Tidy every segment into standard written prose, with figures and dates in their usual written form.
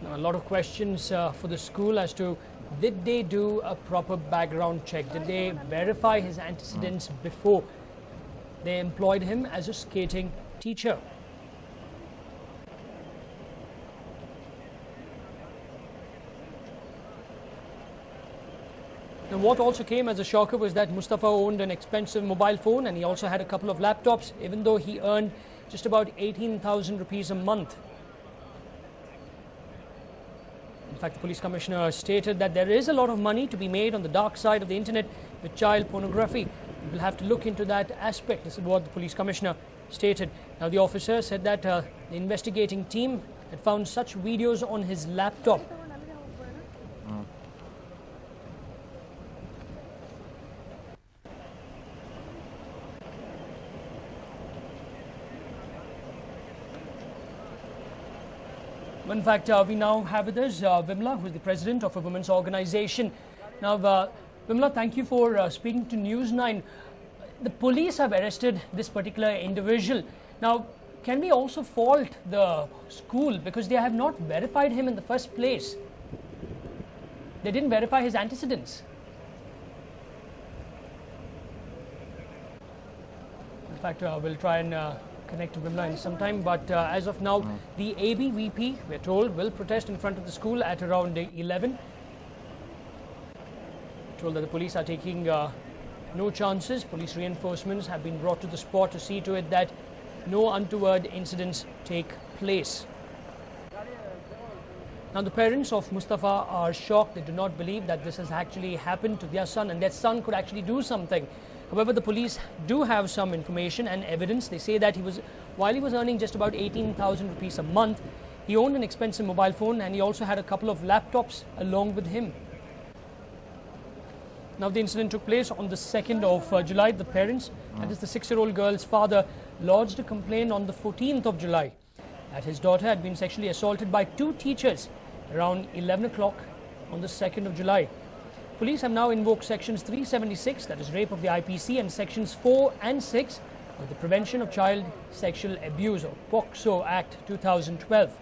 Now, a lot of questions for the school as to did they do a proper background check? Did they verify his antecedents before they employed him as a skating teacher? And what also came as a shocker was that Mustafa owned an expensive mobile phone and he also had a couple of laptops, even though he earned just about 18,000 rupees a month. In fact, the police commissioner stated that there is a lot of money to be made on the dark side of the internet with child pornography. We'll have to look into that aspect. This is what the police commissioner stated. Now, the officer said that the investigating team had found such videos on his laptop. In fact, we now have with us Vimla, who is the president of a women's organization. Now, Vimla, thank you for speaking to News9. The police have arrested this particular individual. Now, can we also fault the school because they have not verified him in the first place? They didn't verify his antecedents. In fact, we'll try and connect to Vimla in some time, but as of now, the ABVP, we're told, will protest in front of the school at around 11. We're told that the police are taking no chances. Police reinforcements have been brought to the spot to see to it that no untoward incidents take place. Now, the parents of Mustafa are shocked. They do not believe that this has actually happened to their son and their son could actually do something. However, the police do have some information and evidence. They say that while he was earning just about 18,000 rupees a month, he owned an expensive mobile phone and he also had a couple of laptops along with him. Now, the incident took place on the 2nd of July. The parents, that is the 6-year-old girl's father, lodged a complaint on the 14th of July that his daughter had been sexually assaulted by 2 teachers around 11 o'clock on the 2nd of July. Police have now invoked sections 376, that is rape of the IPC, and sections 4 and 6 of the Prevention of Child Sexual Abuse, or POCSO Act 2012.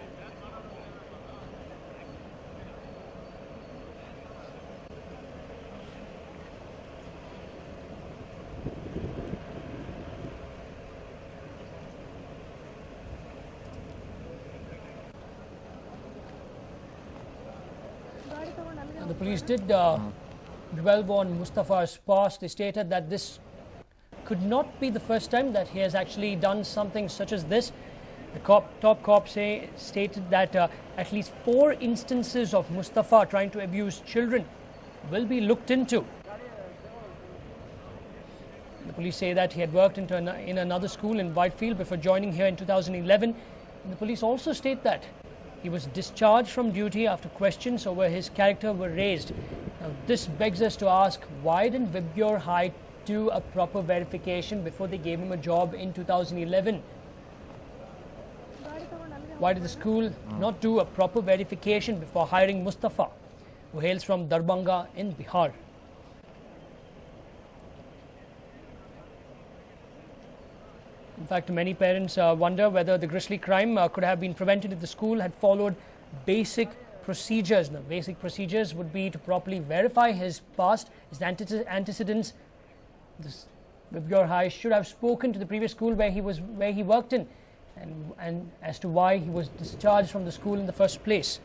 The police did dwell on Mustafa's past. They stated that this could not be the first time that he has actually done something such as this. The top cop stated that at least 4 instances of Mustafa trying to abuse children will be looked into. The police say that he had worked in another school in Whitefield before joining here in 2011. And the police also state that he was discharged from duty after questions over his character were raised. Now, this begs us to ask, why didn't Vibgyor High do a proper verification before they gave him a job in 2011? Why did the school not do a proper verification before hiring Mustafa, who hails from Darbhanga in Bihar? In fact, many parents wonder whether the grisly crime could have been prevented if the school had followed basic procedures. Now, basic procedures would be to properly verify his past, his antecedents. Vibgyor High should have spoken to the previous school where he worked in, and as to why he was discharged from the school in the first place.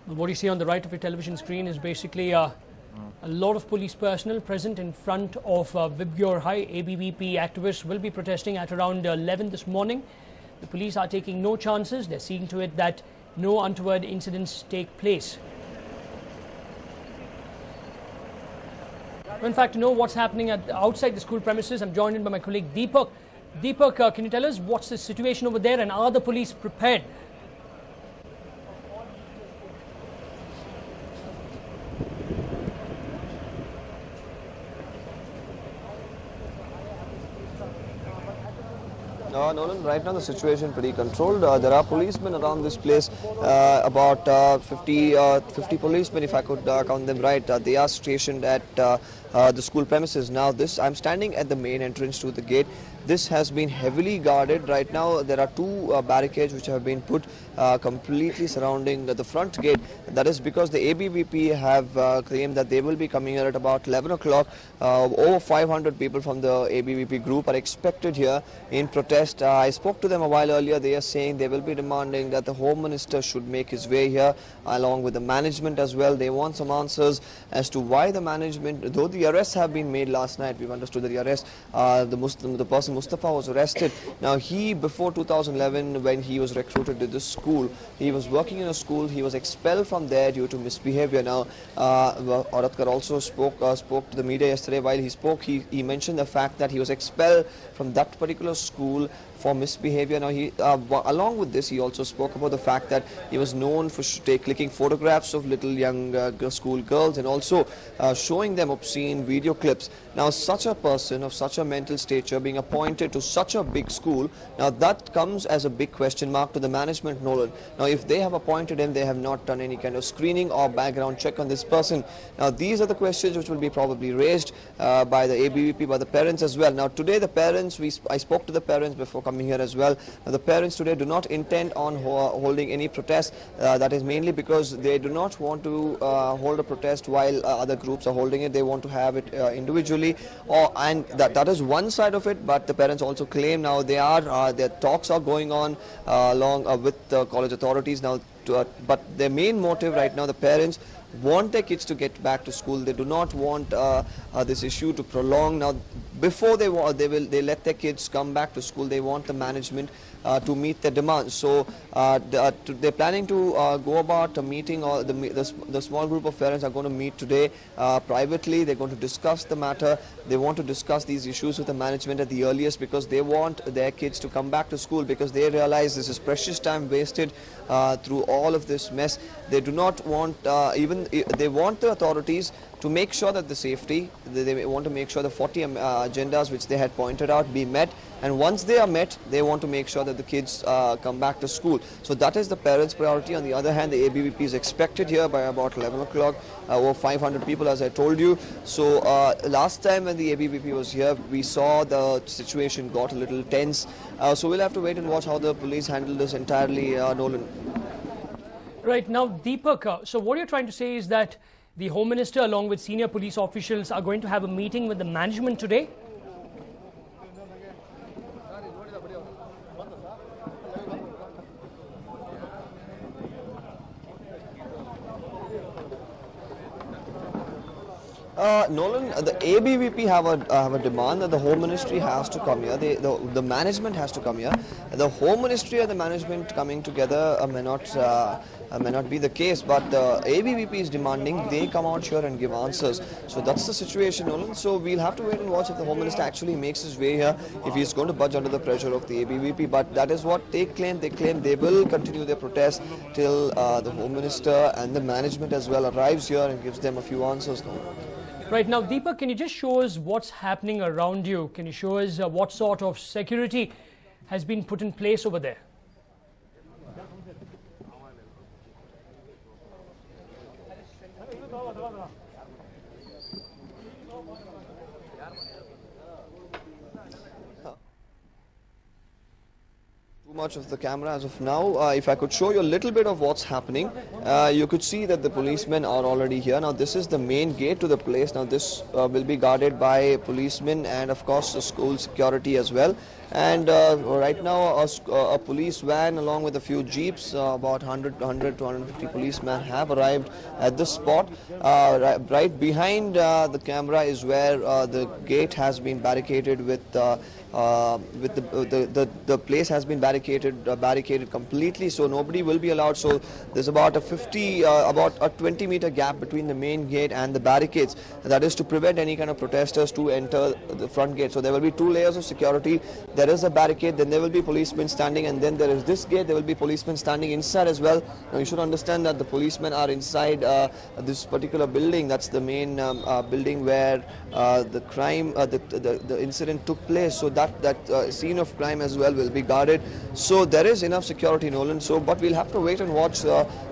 What you see on the right of your television screen is basically a lot of police personnel present in front of Vibgyor High. ABVP activists will be protesting at around 11 this morning. The police are taking no chances. They're seeing to it that no untoward incidents take place. In fact, to know what's happening outside the school premises, I'm joined in by my colleague Deepak. Deepak, can you tell us what's the situation over there and are the police prepared? Nolan, right now the situation is pretty controlled. There are policemen around this place, about 50 policemen, if I could count them right. They are stationed at the school premises. Now I'm standing at the main entrance to the gate. This has been heavily guarded. Right now there are two barricades which have been put completely surrounding the front gate. That is because the ABVP have claimed that they will be coming here at about 11 o'clock. Over 500 people from the ABVP group are expected here in protest. I spoke to them a while earlier. They are saying they will be demanding that the Home Minister should make his way here along with the management as well. They want some answers as to why the management, though the arrests have been made last night, we've understood that the arrest, the person Mustafa was arrested. Now he, before 2011, when he was recruited to this school, he was working in a school, he was expelled from there due to misbehavior. Now Oratkar also spoke to the media yesterday. While he spoke, he mentioned the fact that he was expelled from that particular school for misbehavior. Now along with this, he also spoke about the fact that he was known for clicking photographs of little young school girls and also showing them obscene video clips. Now such a person of such a mental stature being appointed to such a big school, now that comes as a big question mark to the management, Nolan. Now if they have appointed him, they have not done any kind of screening or background check on this person. Now these are the questions which will be probably raised by the ABVP, by the parents as well. Now today the parents, I spoke to the parents before coming here as well. Now, the parents today do not intend on holding any protest. That is mainly because they do not want to hold a protest while other groups are holding it. They want to have it individually, and that is one side of it. But the parents also claim now their talks are going on along with the college authorities now. But their main motive right now, the parents want their kids to get back to school. They do not want this issue to prolong. Now, before they let their kids come back to school, they want the management to meet their demands. So they're planning to go about a meeting, or the small group of parents are going to meet today privately. They're going to discuss the matter. They want to discuss these issues with the management at the earliest, because they want their kids to come back to school, because they realize this is precious time wasted through all of this mess. They do not want, they want the authorities to make sure that the safety, they want to make sure the 40 agendas which they had pointed out be met, and once they are met, they want to make sure that the kids come back to school. So that is the parents' priority. On the other hand, the ABVP is expected here by about 11 o'clock, over 500 people as I told you. So last time when the ABVP was here, we saw the situation got a little tense. So we'll have to wait and watch how the police handle this entirely, Nolan. Right, now Deepak, so what you're trying to say is that the Home Minister along with senior police officials are going to have a meeting with the management today? Nolan, the ABVP have a demand that the Home Ministry has to come here. The management has to come here. The Home Ministry and the management coming together may not be the case, but the ABVP is demanding they come out here and give answers. So that's the situation, Nolan. So we'll have to wait and watch if the Home Minister actually makes his way here, if he's going to budge under the pressure of the ABVP. But that is what they claim. They claim they will continue their protest till the Home Minister and the management as well arrives here and gives them a few answers, Nolan. Right, now Deepak, can you just show us what's happening around you? Can you show us what sort of security has been put in place over there? Too much of the camera as of now. If I could show you a little bit of what's happening, you could see that the policemen are already here. Now this is the main gate to the place. Now this will be guarded by policemen and of course the school security as well. And right now a police van along with a few jeeps, about 100 to 150 policemen have arrived at this spot. Right behind the camera is where the gate has been barricaded with the place has been barricaded completely, so nobody will be allowed. So there's about a 20-meter gap between the main gate and the barricades. That is to prevent any kind of protesters to enter the front gate. So there will be two layers of security. There is a barricade, then there will be policemen standing, and then there is this gate. There will be policemen standing inside as well. Now you should understand that the policemen are inside this particular building. That's the main building where the crime, the incident took place. So that scene of crime as well will be guarded. So there is enough security, Nolan. So, but we'll have to wait and watch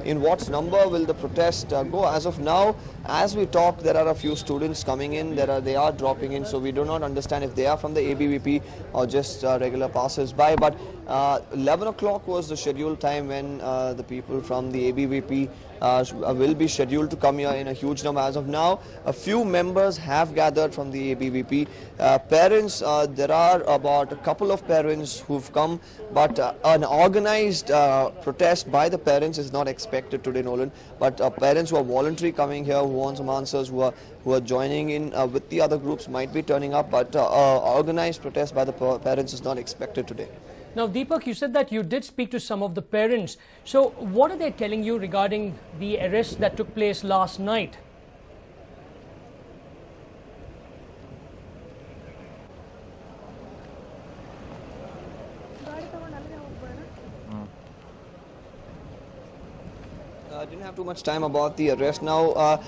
in what number will the protest go. As of now, as we talk, there are a few students coming in. They are dropping in. So we do not understand if they are from the ABVP or just regular passers-by. But 11 o'clock was the scheduled time when the people from the ABVP will be scheduled to come here in a huge number. As of now, a few members have gathered from the ABVP. Parents, there are about a couple of parents who've come, but an organized protest by the parents is not expected today, Nolan. But parents who are voluntary coming here, who want some answers, who are joining in with the other groups might be turning up, but organized protest by the parents is not expected today. Now, Deepak, you said that you did speak to some of the parents. So what are they telling you regarding the arrest that took place last night? I didn't have too much time about the arrest. Now,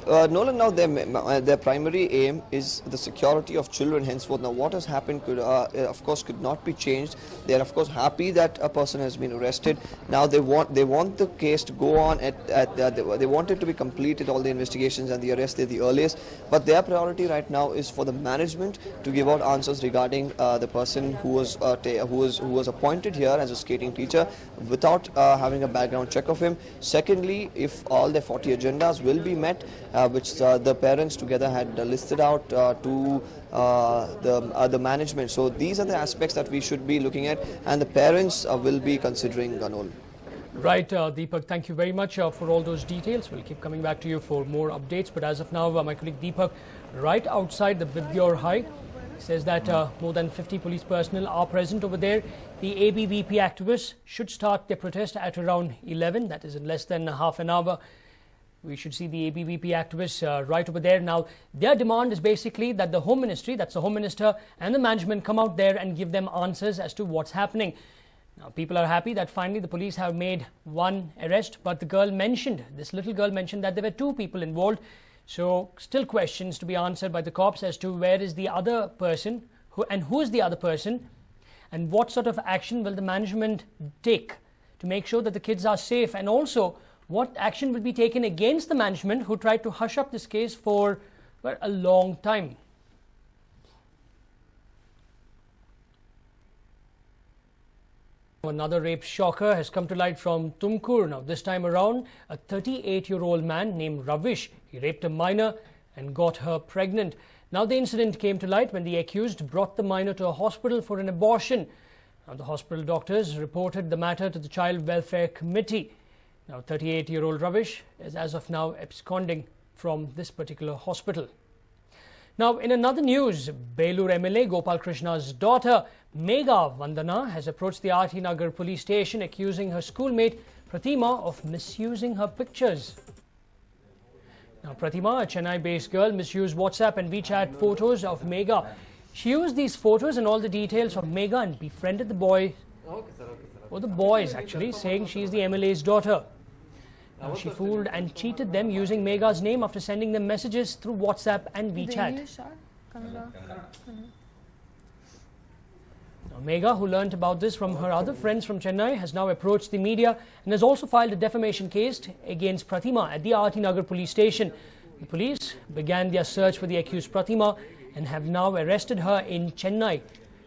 Nolan, now their primary aim is the security of children henceforth. Now, what has happened could, of course, could not be changed. They are, of course, happy that a person has been arrested. Now, they want the case to go on they want it to be completed, all the investigations and the arrest at the earliest. But their priority right now is for the management to give out answers regarding the person who was appointed here as a skating teacher without having a background check of him. Secondly, if all the 40 agendas will be met, which the parents together had listed out to the management. So these are the aspects that we should be looking at, and the parents will be considering Ganol. Right, Deepak, thank you very much for all those details. We'll keep coming back to you for more updates. But as of now, my colleague Deepak, right outside the Bibyor High, says that more than 50 police personnel are present over there. The ABVP activists should start their protest at around 11, that is in less than half an hour. We should see the ABVP activists right over there. Now, their demand is basically that the Home Ministry, that's the Home Minister and the management, come out there and give them answers as to what's happening. Now, people are happy that finally the police have made one arrest, but this little girl mentioned that there were two people involved. So still questions to be answered by the cops as to where is the other person, who is the other person, and what sort of action will the management take to make sure that the kids are safe, and also what action will be taken against the management who tried to hush up this case for a long time. Another rape shocker has come to light from Tumkur. Now, this time around, a 38-year-old man named Ravish, he raped a minor and got her pregnant. Now, the incident came to light when the accused brought the minor to a hospital for an abortion. Now, the hospital doctors reported the matter to the Child Welfare Committee. Now, 38-year-old Ravish is as of now absconding from this particular hospital. Now, in another news, Belur MLA Gopal Krishna's daughter, Megha Vandana, has approached the RT Nagar police station accusing her schoolmate Pratima of misusing her pictures. Now, Pratima, a Chennai-based girl, misused WhatsApp and WeChat photos of Megha. She used these photos and all the details of Megha and befriended the boy, or the boys actually, saying she is the MLA's daughter. Now, she fooled and cheated them using Megha's name after sending them messages through WhatsApp and WeChat. Now, Megha, who learnt about this from her other friends from Chennai, has now approached the media and has also filed a defamation case against Pratima at the RT Nagar police station. The police began their search for the accused Pratima and have now arrested her in Chennai.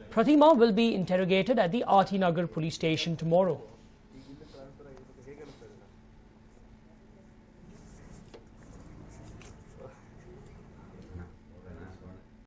Pratima will be interrogated at the RT Nagar police station tomorrow.